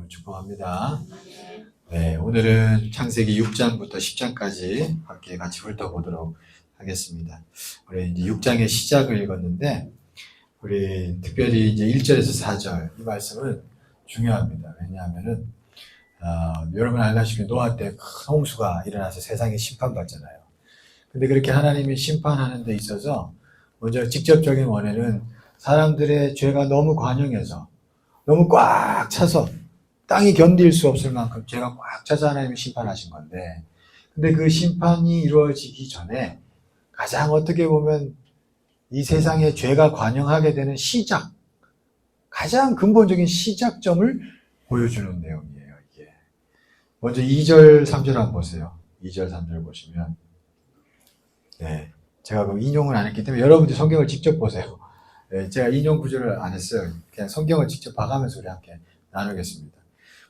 축복합니다. 네, 오늘은 창세기 6장부터 10장까지 함께 같이 훑어보도록 하겠습니다. 우리 이제 6장의 시작을 읽었는데, 우리 특별히 이제 1절에서 4절, 이 말씀은 중요합니다. 왜냐하면은, 여러분 알다시피 노아 때 큰 홍수가 일어나서 세상에 심판받잖아요. 근데 그렇게 하나님이 심판하는 데 있어서, 먼저 직접적인 원인은 사람들의 죄가 너무 관영해서, 너무 꽉 차서 땅이 견딜 수 없을 만큼 죄가 꽉 차서 하나님이 심판하신 건데, 근데 그 심판이 이루어지기 전에 가장 어떻게 보면 이 세상에 죄가 관영하게 되는 시작, 가장 근본적인 시작점을 보여주는 내용이에요, 이게. 먼저 2절, 3절 한번 보세요. 2절, 3절 보시면, 네, 제가 그 인용을 안 했기 때문에 여러분들이 성경을 직접 보세요. 네, 제가 인용 구조를 안 했어요. 그냥 성경을 직접 봐가면서 우리 함께 나누겠습니다.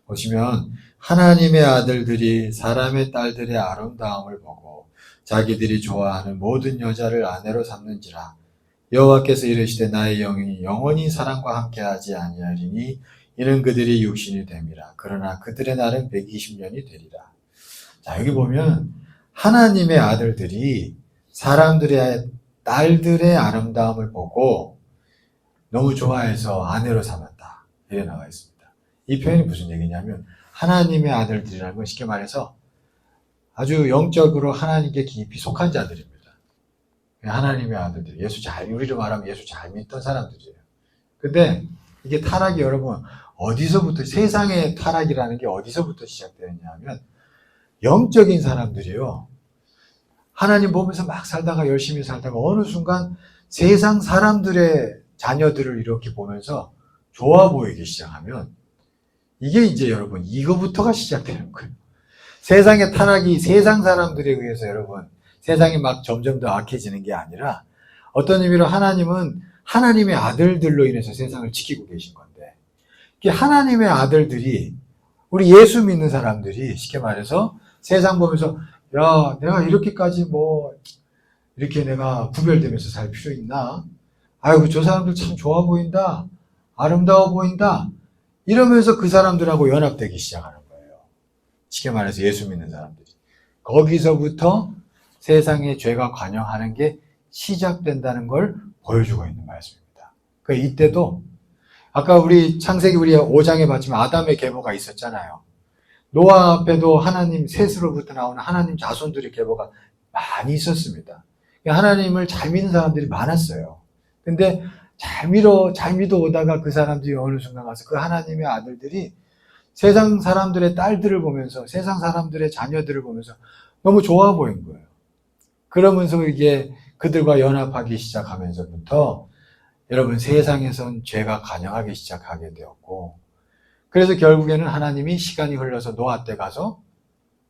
보시면 하나님의 아들들이 사람의 딸들의 아름다움을 보고 자기들이 좋아하는 모든 여자를 아내로 삼는지라. 여호와께서 이르시되 나의 영이 영원히 사람과 함께하지 아니하리니 이는 그들이 육신이 됨이라. 그러나 그들의 날은 120년이 되리라. 자, 여기 보면 하나님의 아들들이 사람들의 딸들의 아름다움을 보고 너무 좋아해서 아내로 삼았다. 이래 나와 있습니다. 이 표현이 무슨 얘기냐면 하나님의 아들들이라는 건 쉽게 말해서 아주 영적으로 하나님께 깊이 속한 자들입니다. 하나님의 아들들, 우리로 말하면 예수 잘 믿던 사람들이에요. 근데 이게 타락이 여러분 어디서부터, 세상의 타락이라는 게 어디서부터 시작되었냐 하면 영적인 사람들이요. 하나님 보면서 막 살다가 열심히 살다가 어느 순간 세상 사람들의 자녀들을 이렇게 보면서 좋아 보이기 시작하면 이게 이제 여러분 이거부터가 시작되는 거예요. 세상의 타락이 세상 사람들에 의해서 여러분 세상이 막 점점 더 악해지는 게 아니라 어떤 의미로 하나님은 하나님의 아들들로 인해서 세상을 지키고 계신 건데, 하나님의 아들들이 우리 예수 믿는 사람들이 쉽게 말해서 세상 보면서 야, 내가 이렇게까지 이렇게 내가 구별되면서 살 필요 있나? 아이고, 저 사람들 참 좋아 보인다. 아름다워 보인다. 이러면서 그 사람들하고 연합되기 시작하는 거예요. 쉽게 말해서 예수 믿는 사람들이. 거기서부터 세상의 죄가 관영하는 게 시작된다는 걸 보여주고 있는 말씀입니다. 그러니까 이때도 아까 우리 창세기 우리 5장에 봤지만 아담의 계보가 있었잖아요. 노아 앞에도 하나님 셋으로부터 나오는 하나님 자손들의 계보가 많이 있었습니다. 하나님을 잘 믿는 사람들이 많았어요. 근데 잘 믿어 오다가 그 사람들이 어느 순간 가서 그 하나님의 아들들이 세상 사람들의 딸들을 보면서 세상 사람들의 자녀들을 보면서 너무 좋아 보인 거예요. 그러면서 이게 그들과 연합하기 시작하면서부터 여러분 세상에선 죄가 관영하기 시작하게 되었고, 그래서 결국에는 하나님이 시간이 흘러서 노아 때 가서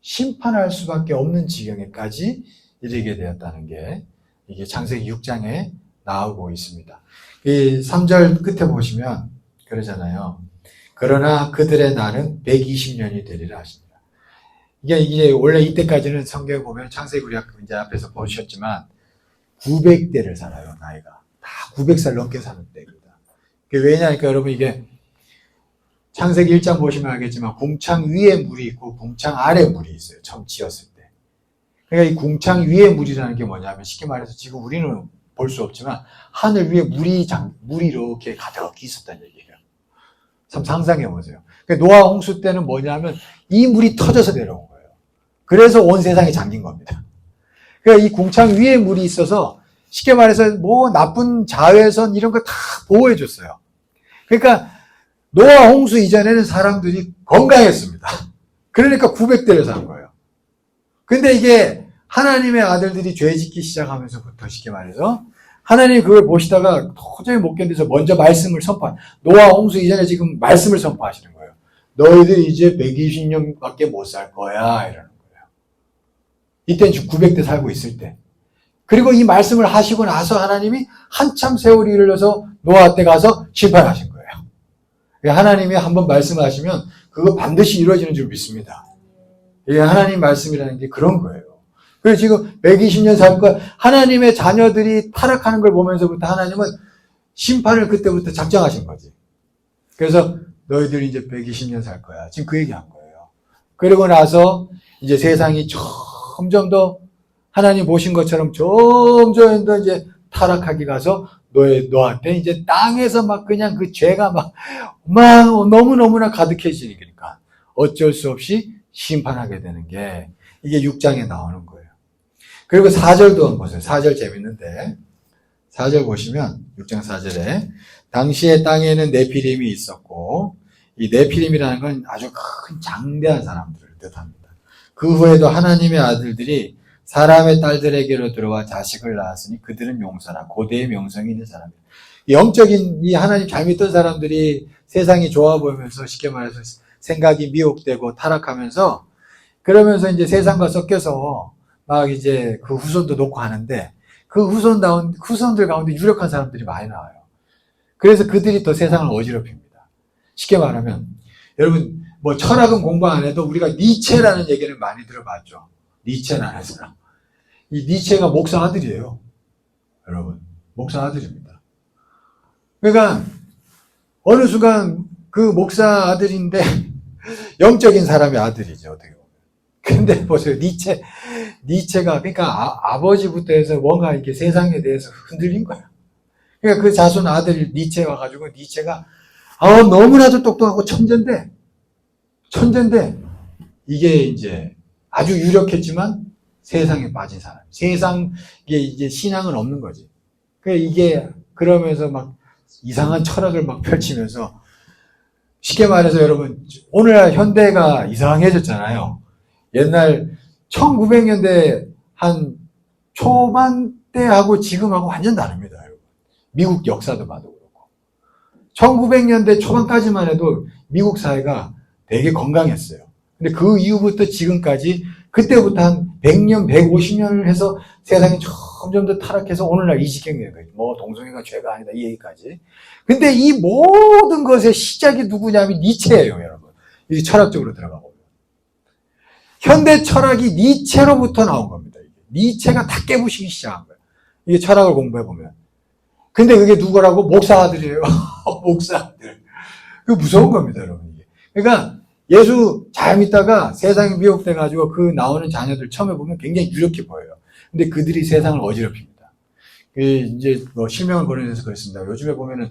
심판할 수밖에 없는 지경에까지 이르게 되었다는 게 이게 창세기 6장에 나오고 있습니다. 이 3절 끝에 보시면 그러잖아요. 그러나 그들의 날은 120년이 되리라 하십니다. 이게 원래 이때까지는 성경에 보면 창세기 우리 이제 앞에서 보셨지만 900대를 살아요, 나이가. 다 900살 넘게 사는 때입니다. 왜냐니까 여러분 이게 창세기 1장 보시면 알겠지만 궁창 위에 물이 있고 궁창 아래 물이 있어요. 처음 지었을 때. 그러니까 이 궁창 위에 물이라는 게 뭐냐면 쉽게 말해서 지금 우리는 볼 수 없지만 하늘 위에 물이 이렇게 가득히 있었다는 얘기예요. 참 상상해 보세요. 그러니까 노아 홍수 때는 뭐냐면 이 물이 터져서 내려온 거예요. 그래서 온 세상이 잠긴 겁니다. 그러니까 이 궁창 위에 물이 있어서 쉽게 말해서 나쁜 자외선 이런 거 다 보호해 줬어요. 그러니까 노아 홍수 이전에는 사람들이 건강했습니다. 그러니까 900대를 산 거예요. 근데 이게 하나님의 아들들이 죄 짓기 시작하면서부터 쉽게 말해서 하나님이 그걸 보시다가 도저히 못 견뎌서 먼저 말씀을 노아 홍수 이전에 지금 말씀을 선포하시는 거예요. 너희들 이제 120년밖에 못 살 거야 이러는 거예요. 이때는 900대 살고 있을 때. 그리고 이 말씀을 하시고 나서 하나님이 한참 세월이 흘러서 노아 때 가서 심판하신 거예요. 하나님이 한번 말씀하시면 그거 반드시 이루어지는 줄 믿습니다. 이게 하나님 말씀이라는 게 그런 거예요. 그래서 지금 120년 살 거야. 하나님의 자녀들이 타락하는 걸 보면서부터 하나님은 심판을 그때부터 작정하신 거지. 그래서 너희들이 이제 120년 살 거야. 지금 그 얘기한 거예요. 그리고 나서 이제 세상이 점점 더 하나님 보신 것처럼 점점 더 이제 타락하게 가서 너한테 이제 땅에서 막 그냥 그 죄가 막 너무너무나 가득해지니까 어쩔 수 없이 심판하게 되는 게 이게 6장에 나오는 거예요. 그리고 4절도 한번 보세요. 4절 재밌는데 4절 보시면 6장 4절에 당시에 땅에는 네피림이 있었고 이 네피림이라는 건 아주 큰 장대한 사람들을 뜻합니다. 그 후에도 하나님의 아들들이 사람의 딸들에게로 들어와 자식을 낳았으니 그들은 용서나 고대의 명성이 있는 사람이에요. 영적인 이 하나님 잘 믿던 사람들이 세상이 좋아 보이면서 쉽게 말해서 생각이 미혹되고 타락하면서 그러면서 이제 세상과 섞여서 막 이제 그 후손도 놓고 하는데 그 후손들 가운데 유력한 사람들이 많이 나와요. 그래서 그들이 더 세상을 어지럽힙니다. 쉽게 말하면 여러분 뭐 철학은 공부 안 해도 우리가 니체라는 얘기를 많이 들어봤죠. 니체라는 사람. 이 니체가 목사 아들이에요. 여러분 목사 아들입니다. 그러니까 어느 순간 그 목사 아들인데 영적인 사람의 아들이죠. 어떻게 보면. 근데 보세요. 니체가 그러니까 아버지부터 해서 뭔가 이렇게 세상에 대해서 흔들린 거야. 그러니까 그 자손 아들 니체 와가지고 니체가 너무나도 똑똑하고 천재인데 이게 이제 아주 유력했지만 세상에 빠진 사람. 세상에 이제 신앙은 없는 거지. 이게 그러면서 막 이상한 철학을 막 펼치면서 쉽게 말해서 여러분 오늘날 현대가 이상해졌잖아요. 옛날 1900년대 한 초반 때하고 지금하고 완전 다릅니다. 여러분. 미국 역사도 봐도 그렇고 1900년대 초반까지만 해도 미국 사회가 되게 건강했어요. 근데 그 이후부터 지금까지 그때부터 한 100년, 150년을 해서 세상이 점점 더 타락해서 오늘날 이 지경이 된 거예요. 뭐 동성애가 죄가 아니다 이 얘기까지. 근데 이 모든 것의 시작이 누구냐면 니체예요, 여러분. 이 철학적으로 들어가 보면. 현대 철학이 니체로부터 나온 겁니다. 니체가 다 깨부시기 시작한 거예요. 이게 철학을 공부해 보면. 근데 그게 누구라고? 목사 아들이에요. 목사 아들. 그거 무서운 겁니다, 여러분. 이게. 그러니까 예수 잘 믿다가 세상에 미혹돼가지고 그 나오는 자녀들 처음에 보면 굉장히 유력해 보여요. 근데 그들이 세상을 어지럽힙니다. 이제 뭐 실명을 거론해서 그렇습니다. 요즘에 보면은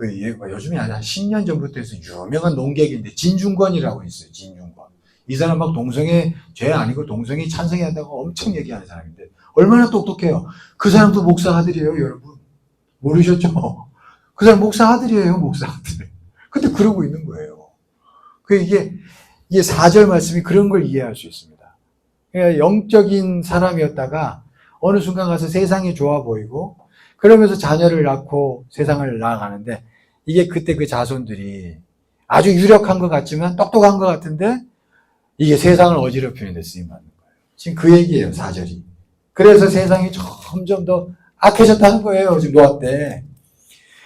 요즘이 아니라 한 10년 전부터 해서 유명한 농객인데 진중권이라고 있어요. 진중권. 이 사람 막 동성애 죄 아니고 동성애 찬성해야 한다고 엄청 얘기하는 사람인데 얼마나 똑똑해요. 그 사람도 목사 아들이에요, 여러분. 모르셨죠? 그 사람 목사 아들이에요, 목사 아들. 근데 그러고 있는 거예요. 이게 4절 말씀이 그런 걸 이해할 수 있습니다. 그러니까 영적인 사람이었다가 어느 순간 가서 세상이 좋아 보이고 그러면서 자녀를 낳고 세상을 나아가는데 이게 그때 그 자손들이 아주 유력한 것 같지만 똑똑한 것 같은데 이게 세상을 어지럽히는 데 쓰임받는 거예요. 지금 그 얘기예요, 4절이. 그래서 세상이 점점 더 악해졌다는 거예요, 지금 노아 때.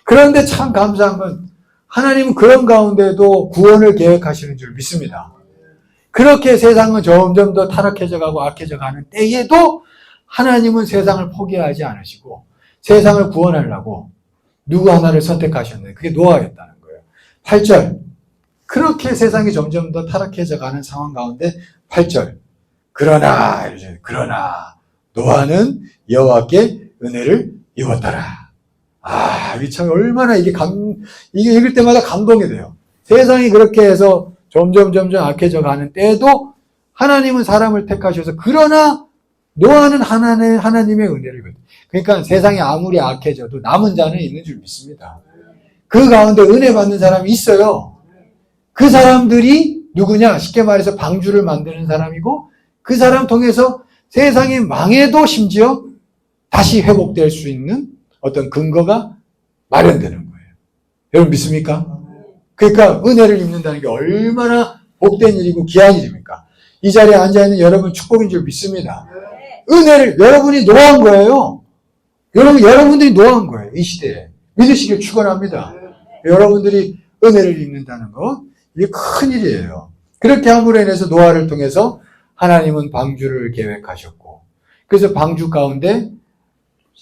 그런데 참 감사한 건 하나님은 그런 가운데도 구원을 계획하시는 줄 믿습니다. 그렇게 세상은 점점 더 타락해져 가고 악해져 가는 때에도 하나님은 세상을 포기하지 않으시고 세상을 구원하려고 누구 하나를 선택하셨는데 그게 노아였다는 거예요. 8절. 그렇게 세상이 점점 더 타락해져 가는 상황 가운데 8절. 그러나 노아는 여호와께 은혜를 입었더라. 이게 참 얼마나 이게 읽을 때마다 감동이 돼요. 세상이 그렇게 해서 점점 악해져 가는 때에도 하나님은 사람을 택하셔서 그러나 노아는 하나님의 은혜를 입었다. 그러니까 세상이 아무리 악해져도 남은 자는 있는 줄 믿습니다. 그 가운데 은혜 받는 사람이 있어요. 그 사람들이 누구냐? 쉽게 말해서 방주를 만드는 사람이고 그 사람 통해서 세상이 망해도 심지어 다시 회복될 수 있는 어떤 근거가 마련되는 거예요. 여러분 믿습니까? 그러니까 은혜를 입는다는 게 얼마나 복된 일이고 귀한 일입니까? 이 자리에 앉아있는 여러분 축복인 줄 믿습니다. 은혜를 여러분이 노한 거예요. 여러분들이 노한 거예요. 이 시대에. 믿으시길 축원합니다. 여러분들이 은혜를 입는다는 것 이게 큰 일이에요. 그렇게 함으로 인해서 노아를 통해서 하나님은 방주를 계획하셨고 그래서 방주 가운데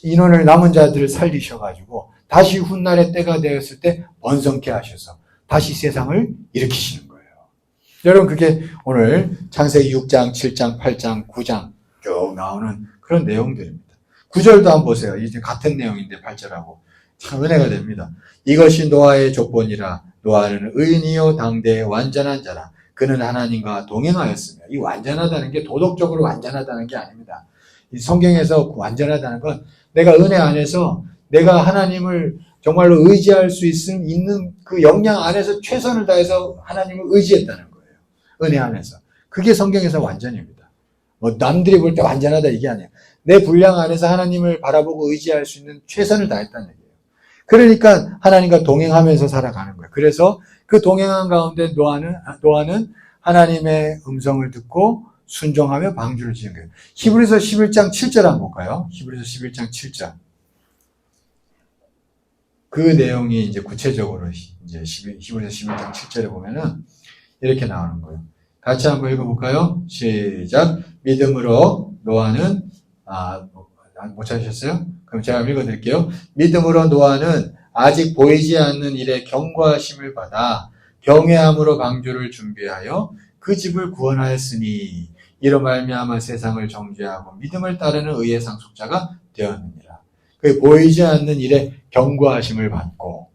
인원을 남은 자들을 살리셔가지고 다시 훗날의 때가 되었을 때 번성케 하셔서 다시 세상을 일으키시는 거예요. 여러분, 그게 오늘 창세기 6장, 7장, 8장, 9장 쭉 나오는 그런 내용들입니다. 9절도 한번 보세요. 이제 같은 내용인데 8절하고 참 은혜가 됩니다. 이것이 노아의 조건이라. 노아는 의인이요 당대의 완전한 자라. 그는 하나님과 동행하였으며. 이 완전하다는 게 도덕적으로 완전하다는 게 아닙니다. 이 성경에서 완전하다는 건 내가 은혜 안에서 내가 하나님을 정말로 의지할 수 있는 그 역량 안에서 최선을 다해서 하나님을 의지했다는 거예요. 은혜 안에서. 그게 성경에서 완전입니다. 뭐 남들이 볼 때 완전하다 이게 아니에요. 내 분량 안에서 하나님을 바라보고 의지할 수 있는 최선을 다했다는 얘기예요. 그러니까 하나님과 동행하면서 살아가는 거예요. 그래서 그 동행한 가운데 노아는 하나님의 음성을 듣고 순종하며 방주를 지은 거예요. 히브리서 11장 7절 한번 볼까요? 히브리서 11장 7절. 그 내용이 이제 구체적으로 이제 히브리서 11장 7절에 보면은 이렇게 나오는 거예요. 같이 한번 읽어볼까요? 시작. 믿음으로 노아는 못 찾으셨어요? 그럼 제가 읽어드릴게요. 믿음으로 노아는 아직 보이지 않는 일에 경고하심을 받아 경외함으로 방주를 준비하여 그 집을 구원하였으니 이로 말미암아 세상을 정죄하고 믿음을 따르는 의의 상속자가 되었느니라. 그 보이지 않는 일에 경고하심을 받고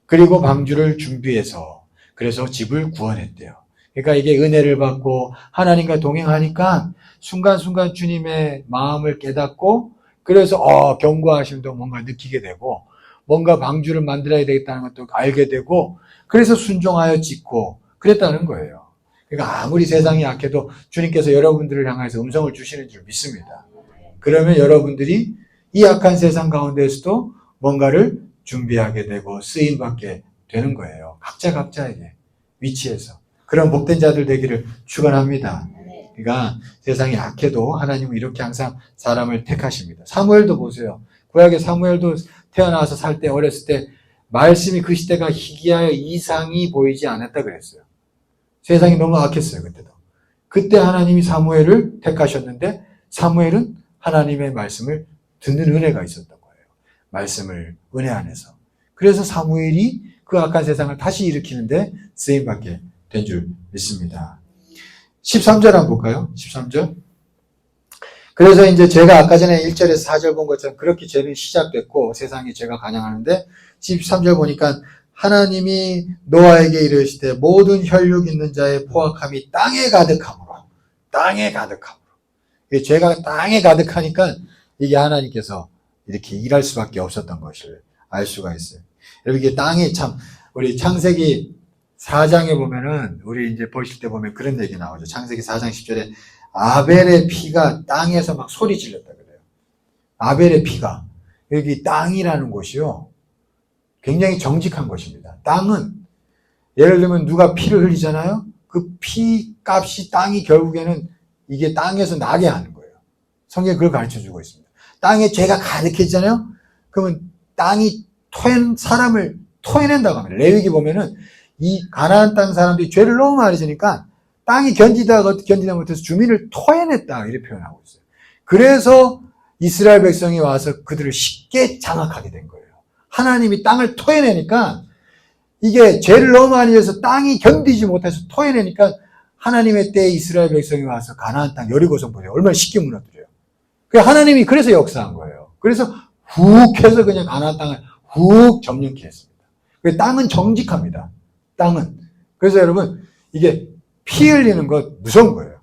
그리고 방주를 준비해서 그래서 집을 구원했대요. 그러니까 이게 은혜를 받고 하나님과 동행하니까 순간순간 주님의 마음을 깨닫고 그래서 경고하심도 뭔가 느끼게 되고 뭔가 방주를 만들어야 되겠다는 것도 알게 되고 그래서 순종하여 짓고 그랬다는 거예요. 그러니까 아무리 세상이 약해도 주님께서 여러분들을 향해서 음성을 주시는 줄 믿습니다. 그러면 여러분들이 이 약한 세상 가운데에서도 뭔가를 준비하게 되고 쓰임받게 되는 거예요. 각자에게 위치해서. 그런 복된 자들 되기를 축원합니다. 그러니까 세상이 약해도 하나님은 이렇게 항상 사람을 택하십니다. 사무엘도 보세요. 구약의 사무엘도 태어나서 살 때 어렸을 때 말씀이 그 시대가 희귀하여 이상이 보이지 않았다 그랬어요. 세상이 너무 악했어요. 그때도. 그때 하나님이 사무엘을 택하셨는데 사무엘은 하나님의 말씀을 듣는 은혜가 있었던 거예요. 말씀을 은혜 안에서. 그래서 사무엘이 그 악한 세상을 다시 일으키는데 쓰임받게 된 줄 믿습니다. 13절 한번 볼까요? 13절. 그래서 이제 제가 아까 전에 1절에서 4절 본 것처럼 그렇게 죄는 시작됐고 세상이 죄가 관영하는데 13절 보니까 하나님이 노아에게 이르시되 모든 혈육 있는 자의 포악함이 땅에 가득함으로 죄가 땅에 가득하니까 이게 하나님께서 이렇게 일할 수밖에 없었던 것을 알 수가 있어요. 여러분 이게 땅이 참 우리 창세기 4장에 보면은 우리 이제 보실 때 보면 그런 얘기 나오죠. 창세기 4장 10절에 아벨의 피가 땅에서 막 소리 질렀다 그래요. 아벨의 피가 여기 땅이라는 곳이요. 굉장히 정직한 것입니다. 땅은 예를 들면 누가 피를 흘리잖아요. 그 피 값이 땅이 결국에는 이게 땅에서 나게 하는 거예요. 성경이 그걸 가르쳐주고 있습니다. 땅에 죄가 가득해지잖아요. 그러면 땅이 사람을 토해낸다고 합니다. 레위기 보면은 이 가나안 땅 사람들이 죄를 너무 많이 지니까 땅이 견디다 못해서 주민을 토해냈다 이렇게 표현하고 있어요. 그래서 이스라엘 백성이 와서 그들을 쉽게 장악하게 된 거예요. 하나님이 땅을 토해내니까 이게 죄를 너무 많이 해서 땅이 견디지 못해서 토해내니까 하나님의 때에 이스라엘 백성이 와서 가나안 땅 여리고성 보세요. 얼마나 쉽게 무너뜨려요. 하나님이 그래서 역사한 거예요. 그래서 훅 해서 그냥 가나안 땅을 훅 점령케 했습니다. 땅은 정직합니다. 땅은. 그래서 여러분 이게 피 흘리는 거 무서운 거예요.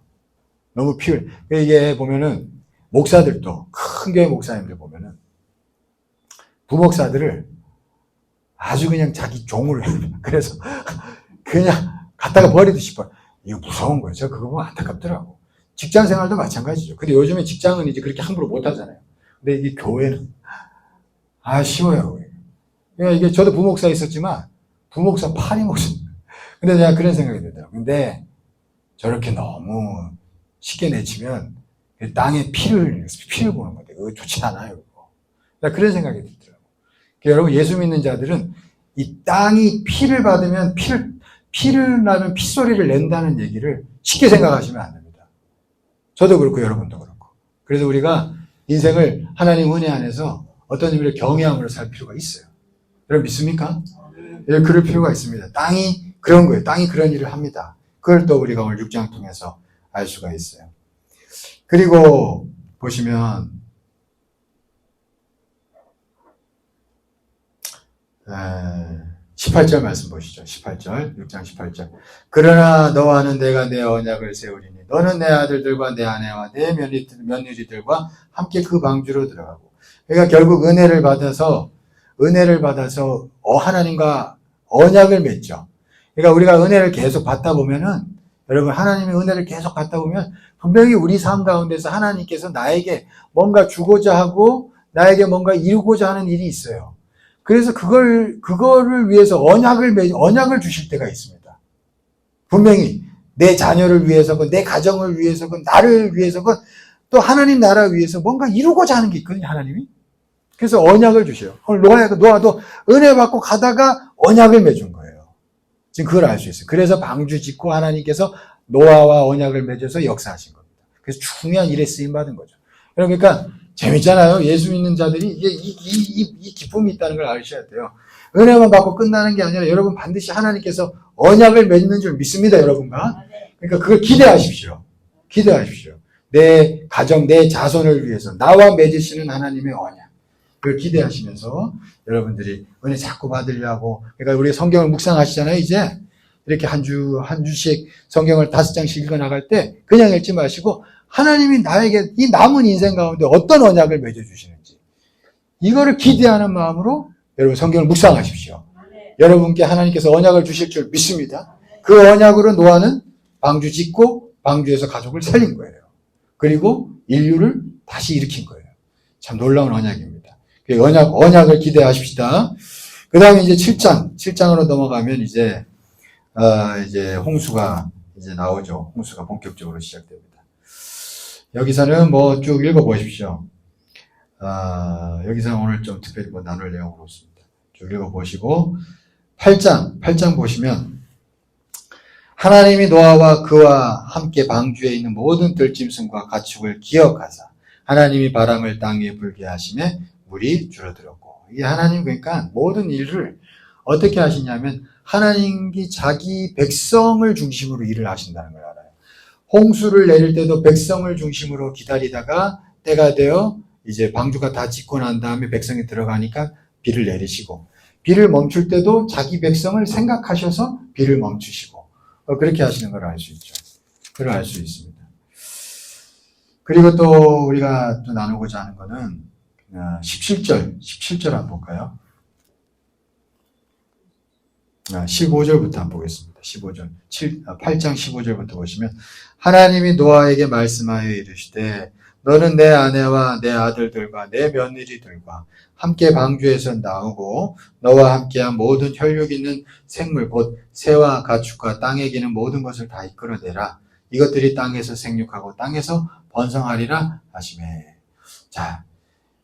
너무 피 흘려. 이게 보면은 목사들도 큰 교회 목사님들 보면은 부목사들을 아주 그냥 자기 종으로 해요. 그래서 그냥 갖다가 버리고 싶어요. 이거 무서운 거예요. 제가 그거 보면 안타깝더라고. 직장 생활도 마찬가지죠. 근데 요즘에 직장은 이제 그렇게 함부로 못 하잖아요. 근데 이게 교회는 쉬워요. 그러니까 이게 저도 부목사 있었지만 부목사 파리 목사. 근데 제가 그런 생각이 들더라고요. 근데 저렇게 너무 쉽게 내치면 땅에 피를 보는 건데 그거 좋지 않아요. 그거. 그런 생각이 들더라고요. 그러니까 여러분 예수 믿는 자들은 이 땅이 피를 받으면 피를 나면 피소리를 낸다는 얘기를 쉽게 생각하시면 안 됩니다. 저도 그렇고 여러분도 그렇고. 그래서 우리가 인생을 하나님 은혜 안에서 어떤 의미로 경외함으로 살 필요가 있어요. 여러분 믿습니까? 예, 그럴 필요가 있습니다. 땅이 그런 거예요. 땅이 그런 일을 합니다. 그걸 또 우리가 오늘 6장 통해서 알 수가 있어요. 그리고 보시면 18절 말씀 보시죠. 18절, 6장 18절. 그러나 너와는 내가 내 언약을 세우리니 너는 내 아들들과 내 아내와 내 며느리들과 함께 그 방주로 들어가고. 그러니까 결국 은혜를 받아서 하나님과 언약을 맺죠. 그러니까 우리가 은혜를 계속 받다 보면은, 여러분, 하나님의 은혜를 계속 받다 보면 분명히 우리 삶 가운데서 하나님께서 나에게 뭔가 주고자 하고 나에게 뭔가 이루고자 하는 일이 있어요. 그래서 그거를 위해서 언약을 주실 때가 있습니다. 분명히 내 자녀를 위해서건, 내 가정을 위해서건, 나를 위해서건, 또 하나님 나라 위해서 뭔가 이루고자 하는 게 있거든요, 하나님이. 그래서 언약을 주셔요. 오늘 노아도 은혜 받고 가다가 언약을 맺은 거예요. 지금 그걸 알 수 있어요. 그래서 방주 짓고 하나님께서 노아와 언약을 맺어서 역사하신 겁니다. 그래서 중요한 일에 쓰임 받은 거죠. 그러니까 재밌잖아요. 예수 믿는 자들이 이 기쁨이 있다는 걸 아셔야 돼요. 은혜만 받고 끝나는 게 아니라 여러분 반드시 하나님께서 언약을 맺는 줄 믿습니다, 여러분과. 그러니까 그걸 기대하십시오. 내 가정, 내 자손을 위해서 나와 맺으시는 하나님의 언약. 그걸 기대하시면서 여러분들이 은혜 자꾸 받으려고. 그러니까 우리 성경을 묵상하시잖아요, 이제. 이렇게 한 주씩 성경을 5장씩 읽어 나갈 때 그냥 읽지 마시고 하나님이 나에게 이 남은 인생 가운데 어떤 언약을 맺어주시는지 이거를 기대하는 마음으로 여러분 성경을 묵상하십시오. 여러분께 하나님께서 언약을 주실 줄 믿습니다. 그 언약으로 노아는 방주 짓고 방주에서 가족을 살린 거예요. 그리고 인류를 다시 일으킨 거예요. 참 놀라운 언약입니다. 언약을 기대하십시다. 그 다음에 이제 7장으로 넘어가면 이제 홍수가 이제 나오죠. 홍수가 본격적으로 시작됩니다. 여기서는 뭐 쭉 읽어보십시오. 여기서 오늘 좀 특별히 뭐 나눌 내용은 없습니다. 쭉 읽어보시고, 8장 보시면, 하나님이 노아와 그와 함께 방주에 있는 모든 들짐승과 가축을 기억하사, 하나님이 바람을 땅 위에 불게 하심에 물이 줄어들었고, 이게 하나님 그러니까 모든 일을 어떻게 하시냐면, 하나님이 자기 백성을 중심으로 일을 하신다는 걸 알아요. 홍수를 내릴 때도 백성을 중심으로 기다리다가 때가 되어 이제 방주가 다 짓고 난 다음에 백성이 들어가니까 비를 내리시고, 비를 멈출 때도 자기 백성을 생각하셔서 비를 멈추시고, 그렇게 하시는 걸 알 수 있죠. 그걸 알 수 있습니다. 그리고 또 우리가 또 나누고자 하는 거는 17절 한번 볼까요? 15절부터 한번 보겠습니다. 15절. 8장 15절부터 보시면, 하나님이 노아에게 말씀하여 이르시되 너는 내 아내와 내 아들들과 내 며느리들과 함께 방주에서 나오고 너와 함께한 모든 혈육 있는 생물 곧 새와 가축과 땅에 기는 모든 것을 다 이끌어내라. 이것들이 땅에서 생육하고 땅에서 번성하리라 하시매. 자,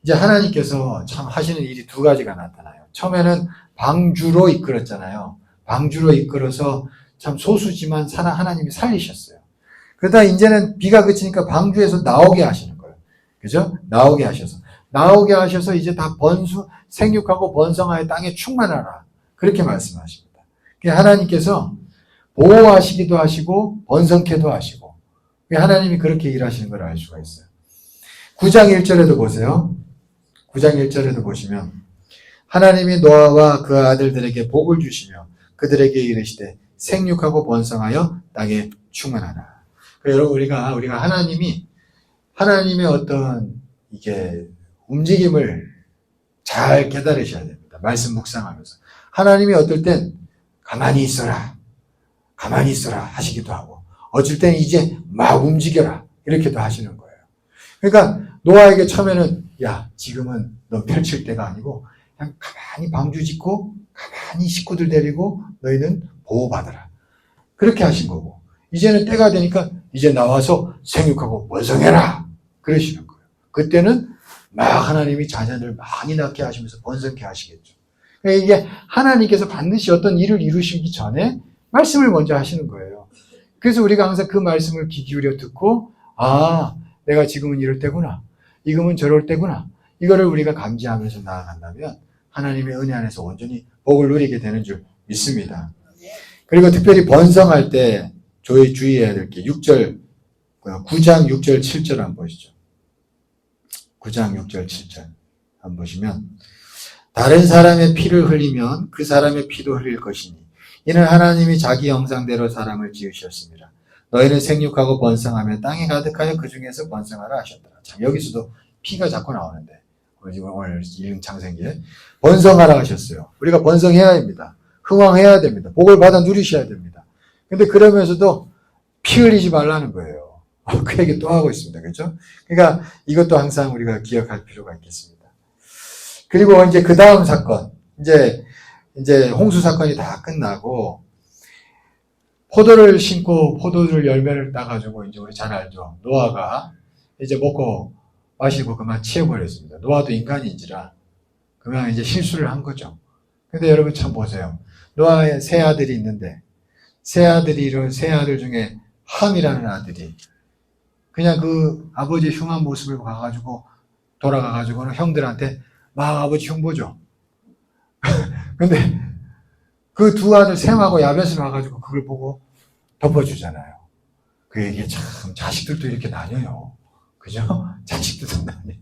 이제 하나님께서 참 하시는 일이 두 가지가 나타나요. 처음에는 방주로 이끌었잖아요. 방주로 이끌어서 참 소수지만 하나님이 살리셨어요. 그러다 이제는 비가 그치니까 방주에서 나오게 하시는 거예요. 그죠? 나오게 하셔서 이제 다 생육하고 번성하여 땅에 충만하라. 그렇게 말씀하십니다. 하나님께서 보호하시기도 하시고 번성케도 하시고 하나님이 그렇게 일하시는 걸 알 수가 있어요. 9장 1절에도 보세요. 9장 1절에도 보시면 하나님이 노아와 그 아들들에게 복을 주시며 그들에게 이르시되 생육하고 번성하여 땅에 충만하라. 여러분 우리가 하나님의 어떤 이게 움직임을 잘 깨달으셔야 됩니다. 말씀 묵상하면서 하나님이 어떨 땐 가만히 있어라 하시기도 하고 어쩔 땐 이제 막 움직여라 이렇게도 하시는 거예요. 그러니까 노아에게 처음에는 야 지금은 너 펼칠 때가 아니고 그냥 가만히 방주 짓고 가만히 식구들 데리고 너희는 보호받아라. 그렇게 하신 거고 이제는 때가 되니까 이제 나와서 생육하고 번성해라. 그러시는 거예요. 그때는 막 하나님이 자녀들 많이 낳게 하시면서 번성케 하시겠죠. 그러니까 이게 하나님께서 반드시 어떤 일을 이루시기 전에 말씀을 먼저 하시는 거예요. 그래서 우리가 항상 그 말씀을 귀 기울여 듣고 내가 지금은 이럴 때구나. 지금은 저럴 때구나. 이거를 우리가 감지하면서 나아간다면 하나님의 은혜 안에서 온전히 복을 누리게 되는 줄 믿습니다. 그리고 특별히 번성할 때 저희 주의해야 될 게 6절, 9장 6절 7절 한번 보시죠. 9장 6절 7절 한번 보시면 다른 사람의 피를 흘리면 그 사람의 피도 흘릴 것이니 이는 하나님이 자기 형상대로 사람을 지으셨습니다. 너희는 생육하고 번성하며 땅에 가득하여 그 중에서 번성하라 하셨더라. 참 여기서도 피가 자꾸 나오는데 오늘 읽은 창세기에 번성하라 하셨어요. 우리가 번성해야 됩니다. 흥왕해야 됩니다. 복을 받아 누리셔야 됩니다. 근데 그러면서도 피 흘리지 말라는 거예요. 그 얘기 또 하고 있습니다. 그렇죠? 그러니까 이것도 항상 우리가 기억할 필요가 있겠습니다. 그리고 이제 그 다음 사건, 이제 홍수 사건이 다 끝나고 포도를 심고 포도를 열매를 따가지고 이제 우리 잘 알죠. 노아가 이제 먹고 마시고 그만 치워버렸습니다. 노아도 인간인지라 그냥 이제 실수를 한 거죠. 근데 여러분 참 보세요. 노아의 세 아들이 있는데 세 아들 중에 함이라는 아들이 그냥 그 아버지 흉한 모습을 봐가지고 돌아가가지고는 형들한테 막 아버지 흉보죠. 근데 그 두 아들 셈하고 야벳을 와가지고 그걸 보고 덮어주잖아요. 그 얘기 참 자식들도 이렇게 나뉘어요. 그죠? 자식들도 나뉘어요.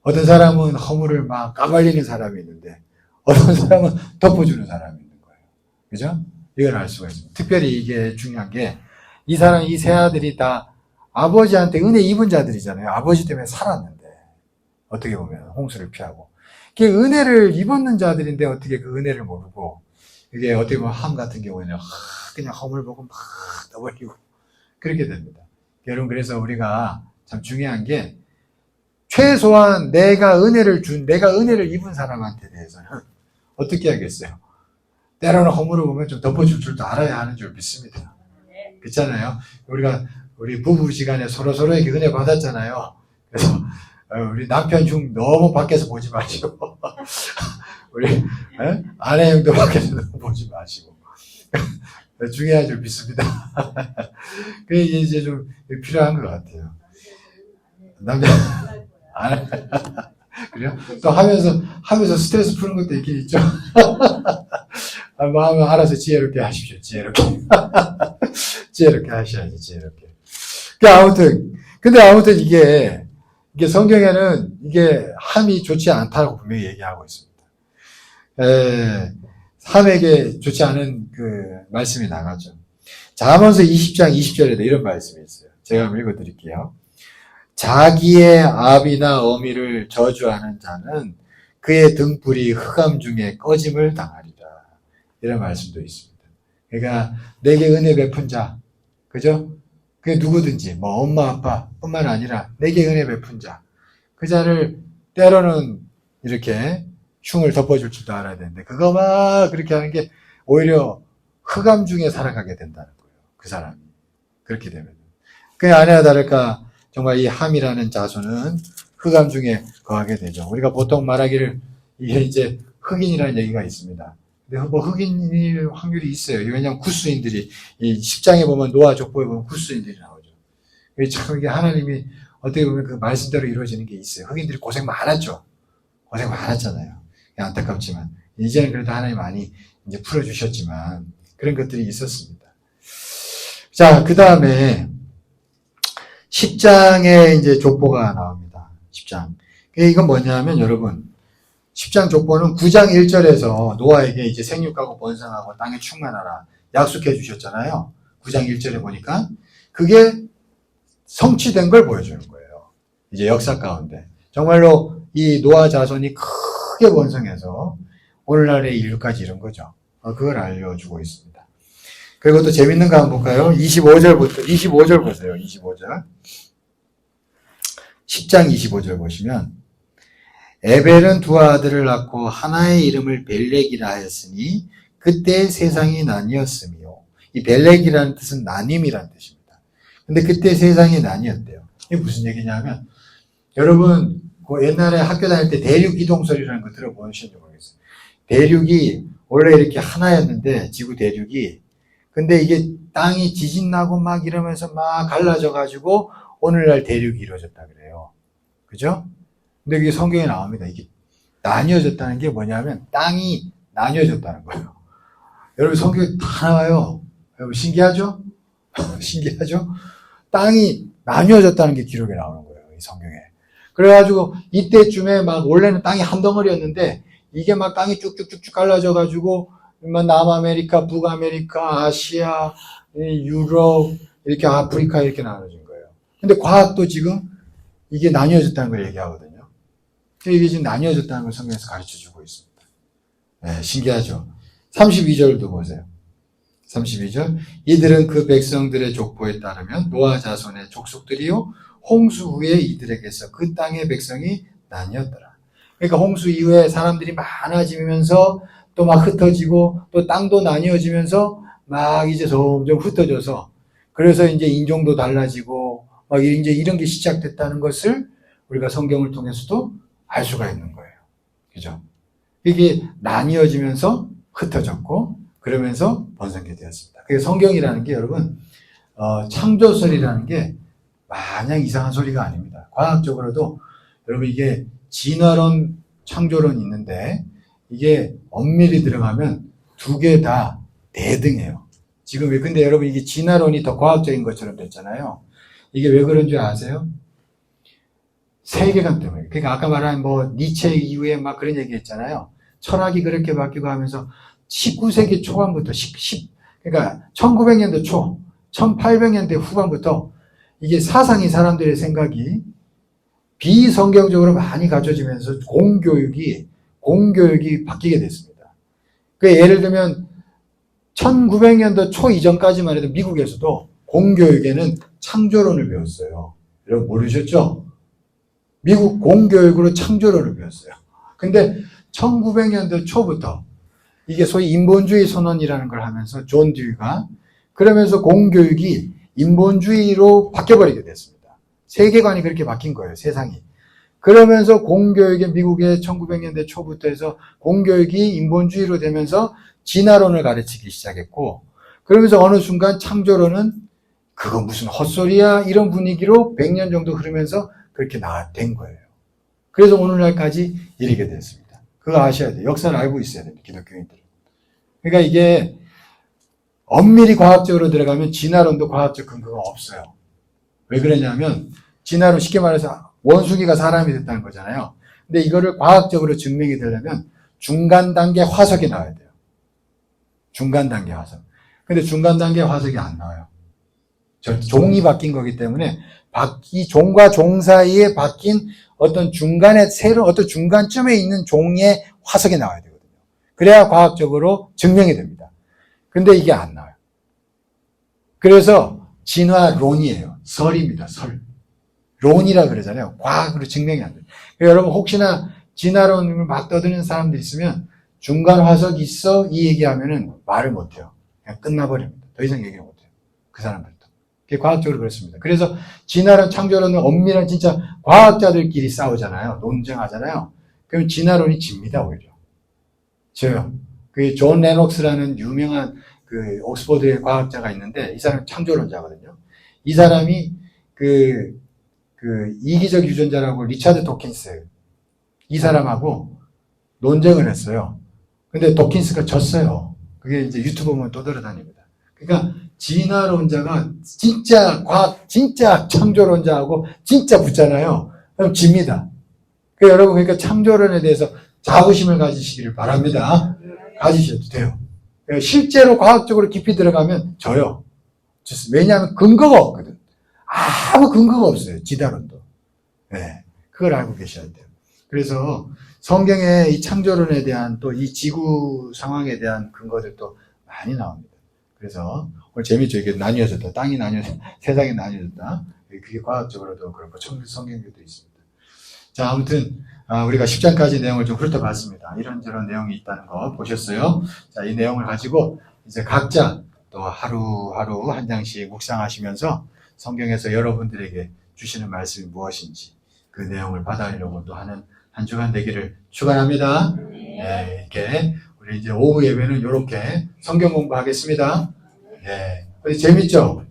어떤 사람은 허물을 막 까발리는 사람이 있는데 어떤 사람은 덮어주는 사람이 있는 거예요. 그죠? 이걸 알 수가 있습니다. 특별히 이게 중요한 게 이 세 아들이 다 아버지한테 은혜 입은 자들이잖아요. 아버지 때문에 살았는데 어떻게 보면 홍수를 피하고 그게 은혜를 입었는 자들인데 어떻게 그 은혜를 모르고 이게 어떻게 보면 함 같은 경우에는 그냥 허물 보고 막 떠버리고 그렇게 됩니다. 여러분 그래서 우리가 참 중요한 게 최소한 내가 은혜를 입은 사람한테 대해서는 어떻게 하겠어요? 때로는 허물을 보면 좀 덮어줄 줄도 알아야 하는 줄 믿습니다. 그렇잖아요. 우리 부부지간에 서로에게 은혜 받았잖아요. 그래서 우리 남편 흉 너무 밖에서 보지 마시고 우리 아내 흉도 밖에서 너무 보지 마시고 중요한 줄 믿습니다. 그게 이제 좀 필요한 것 같아요. 남자 안 그래요? 또 하면서 스트레스 푸는 것도 있긴 있죠. 마음을 알아서 지혜롭게 하십시오. 지혜롭게 하셔야지, 지혜롭게. 근데 아무튼 이게 성경에는 이게 함이 좋지 않다고 분명히 얘기하고 있습니다. 함에게 좋지 않은 그 말씀이 나가죠. 잠언서 20장 20절에도 이런 말씀이 있어요. 제가 한번 읽어드릴게요. 자기의 아비나 어미를 저주하는 자는 그의 등불이 흑암 중에 꺼짐을 당하리라. 이런 말씀도 있습니다. 그러니까 내게 은혜 베푼 자, 그죠? 그게 누구든지 뭐 엄마 아빠 뿐만 아니라 내게 은혜 베푼 자, 그 자를 때로는 이렇게 흉을 덮어줄 줄도 알아야 되는데 그거 막 그렇게 하는 게 오히려 흑암 중에 살아가게 된다는 거예요. 그 사람이 그렇게 되면 그게 아니나 다를까 정말 이 함이라는 자손은 흑암 중에 거하게 되죠. 우리가 보통 말하기를 이게 이제 흑인이라는 얘기가 있습니다. 근데 뭐 흑인일 확률이 있어요. 왜냐하면 구스인들이 이 10장에 보면 노아 족보에 보면 구스인들이 나오죠. 참 이게 하나님이 어떻게 보면 그 말씀대로 이루어지는 게 있어요. 흑인들이 고생 많았죠. 고생 많았잖아요. 안타깝지만 이제는 그래도 하나님 많이 이제 풀어주셨지만 그런 것들이 있었습니다. 자, 그 다음에 10장에 이제 족보가 나옵니다. 10장. 이건 뭐냐면 여러분 10장 족보는 9장 1절에서 노아에게 이제 생육하고 번성하고 땅에 충만하라 약속해 주셨잖아요. 9장 1절에 보니까 그게 성취된 걸 보여주는 거예요. 이제 역사 가운데. 정말로 이 노아 자손이 크게 번성해서 오늘날의 인류까지 이런 거죠. 그걸 알려주고 있습니다. 그리고 또 재밌는 거 한번 볼까요? 25절 보세요. 25절. 10장 25절 보시면 에벨은 두 아들을 낳고 하나의 이름을 벨렉이라 하였으니 그때 세상이 나뉘었으며 이 벨렉이라는 뜻은 나님이라는 뜻입니다. 근데 그때 세상이 나뉘었대요. 이게 무슨 얘기냐면 여러분 그 옛날에 학교 다닐 때 대륙 이동설이라는 거 들어보셨는지 모르겠어요. 대륙이 원래 이렇게 하나였는데 지구 대륙이 근데 이게 땅이 지진 나고 막 이러면서 막 갈라져 가지고 오늘날 대륙이 이루어졌다 그래요. 그죠? 근데 이게 성경에 나옵니다. 이게 나뉘어졌다는 게 뭐냐면 땅이 나뉘어졌다는 거예요. 여러분 성경에 다 나와요. 여러분 신기하죠? 신기하죠? 땅이 나뉘어졌다는 게 기록에 나오는 거예요. 이 성경에. 그래가지고 이때쯤에 막 원래는 땅이 한 덩어리였는데 이게 막 땅이 쭉쭉쭉쭉 갈라져가지고 남아메리카, 북아메리카, 아시아, 유럽, 이렇게 아프리카 이렇게 나눠진 거예요. 근데 과학도 지금 이게 나뉘어졌다는 걸 얘기하거든요. 이게 지금 나뉘어졌다는 걸 성경에서 가르쳐주고 있습니다. 네, 신기하죠? 32절도 보세요. 32절. 이들은 그 백성들의 족보에 따르면 노아 자손의 족속들이요 홍수 후에 이들에게서 그 땅의 백성이 나뉘었더라. 그러니까 홍수 이후에 사람들이 많아지면서 또 막 흩어지고 또 땅도 나뉘어지면서 막 이제 점점 흩어져서 그래서 이제 인종도 달라지고 막 이제 이런 게 시작됐다는 것을 우리가 성경을 통해서도 알 수가 있는 거예요. 그죠? 이게 나뉘어지면서 흩어졌고 그러면서 번성게 되었습니다. 그래서 성경이라는 게 여러분 창조설이라는 게 마냥 이상한 소리가 아닙니다. 과학적으로도 여러분 이게 진화론, 창조론이 있는데 이게 엄밀히 들어가면 두 개 다 대등해요. 지금 근데 여러분 이게 진화론이 더 과학적인 것처럼 됐잖아요. 이게 왜 그런 줄 아세요? 세계관 때문에. 그러니까 아까 말한 니체 이후에 막 그런 얘기 했잖아요. 철학이 그렇게 바뀌고 하면서 19세기 초반부터 그러니까 1900년대 초, 1800년대 후반부터 이게 사상이 사람들의 생각이 비성경적으로 많이 갖춰지면서 공교육이 바뀌게 됐습니다. 그 예를 들면 1900년도 초 이전까지만 해도 미국에서도 공교육에는 창조론을 배웠어요. 여러분 모르셨죠? 미국 공교육으로 창조론을 배웠어요. 근데 1900년도 초부터 이게 소위 인본주의 선언이라는 걸 하면서 존 듀이가 그러면서 공교육이 인본주의로 바뀌어버리게 됐습니다. 세계관이 그렇게 바뀐 거예요, 세상이. 그러면서 공교육이 미국의 1900년대 초부터 해서 공교육이 인본주의로 되면서 진화론을 가르치기 시작했고 그러면서 어느 순간 창조론은 그거 무슨 헛소리야 이런 분위기로 100년 정도 흐르면서 그렇게 된 거예요. 그래서 오늘날까지 이르게 됐습니다. 그거 아셔야 돼요. 역사를 알고 있어야 돼요, 기독교인들은. 그러니까 이게 엄밀히 과학적으로 들어가면 진화론도 과학적 근거가 없어요. 왜 그러냐면 진화론 쉽게 말해서 원숭이가 사람이 됐다는 거잖아요. 근데 이거를 과학적으로 증명이 되려면 중간 단계 화석이 나와야 돼요. 중간 단계 화석. 근데 중간 단계 화석이 안 나와요. 종이 바뀐 거기 때문에 이 종과 종 사이에 바뀐 어떤 중간에 새로운 어떤 중간쯤에 있는 종의 화석이 나와야 되거든요. 그래야 과학적으로 증명이 됩니다. 근데 이게 안 나와요. 그래서 진화론이에요. 설입니다. 설. 론이라 그러잖아요. 과학으로 증명이 안 돼요. 여러분 혹시나 진화론을 막 떠드는 사람들 있으면 중간 화석이 있어 이 얘기하면은 말을 못해요. 그냥 끝나버립니다. 더 이상 얘기를 못해요. 그 사람들도. 그게 과학적으로 그렇습니다. 그래서 진화론, 창조론은 엄밀한 진짜 과학자들끼리 싸우잖아요. 논쟁하잖아요. 그럼 진화론이 집니다, 오히려. 저요. 그 존 레녹스라는 유명한 그 옥스퍼드의 과학자가 있는데 이 사람은 창조론자거든요. 이 사람이 그 이기적 유전자라고 리차드 도킨스 이 사람하고 논쟁을 했어요. 근데 도킨스가 졌어요. 그게 이제 유튜브 보면 떠돌아다닙니다. 그러니까 진화론자가 진짜 과학, 진짜 창조론자하고 진짜 붙잖아요. 그럼 집니다. 여러분 그러니까 창조론에 대해서 자부심을 가지시기를 바랍니다. 가지셔도 돼요. 실제로 과학적으로 깊이 들어가면 져요. 왜냐하면 근거가 없거든. 아무 근거가 없어요. 진화론도. 네, 그걸 알고 계셔야 돼요. 그래서 성경에 이 창조론에 대한 또 이 지구 상황에 대한 근거들도 많이 나옵니다. 그래서 오늘 재밌죠. 이게 나뉘어졌다. 땅이 나뉘어졌다. 세상이 나뉘어졌다. 그게 과학적으로도 그렇고 성경에도 있습니다. 자, 아무튼 우리가 10장까지 내용을 좀 훑어봤습니다. 이런저런 내용이 있다는 거 보셨어요? 자, 이 내용을 가지고 이제 각자 또 하루하루 한 장씩 묵상하시면서 성경에서 여러분들에게 주시는 말씀이 무엇인지 그 내용을 받아내려고 또 하는 한 주간 되기를 축원합니다. 네, 이렇게 우리 이제 오후 예배는 이렇게 성경 공부하겠습니다. 네, 재밌죠?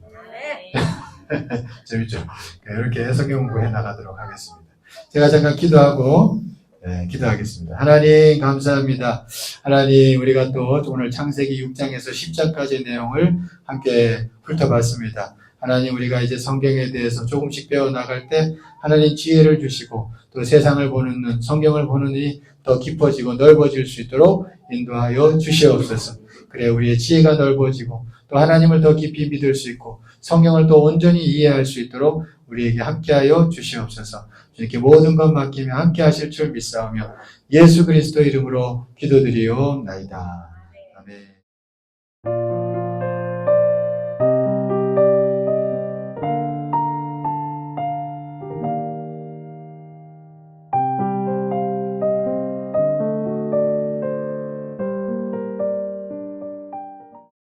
재밌죠? 이렇게 성경 공부해 나가도록 하겠습니다. 제가 잠깐 기도하고 네, 기도하겠습니다. 하나님 감사합니다. 하나님 우리가 또 오늘 창세기 6장에서 10장까지의 내용을 함께 훑어봤습니다. 하나님 우리가 이제 성경에 대해서 조금씩 배워나갈 때 하나님 지혜를 주시고 또 세상을 보는 눈, 성경을 보는 눈이 더 깊어지고 넓어질 수 있도록 인도하여 주시옵소서. 그래 우리의 지혜가 넓어지고 또 하나님을 더 깊이 믿을 수 있고 성경을 또 온전히 이해할 수 있도록 우리에게 함께하여 주시옵소서. 주님께 모든 것 맡기며 함께 하실 줄 믿사오며 예수 그리스도 이름으로 기도드리옵나이다.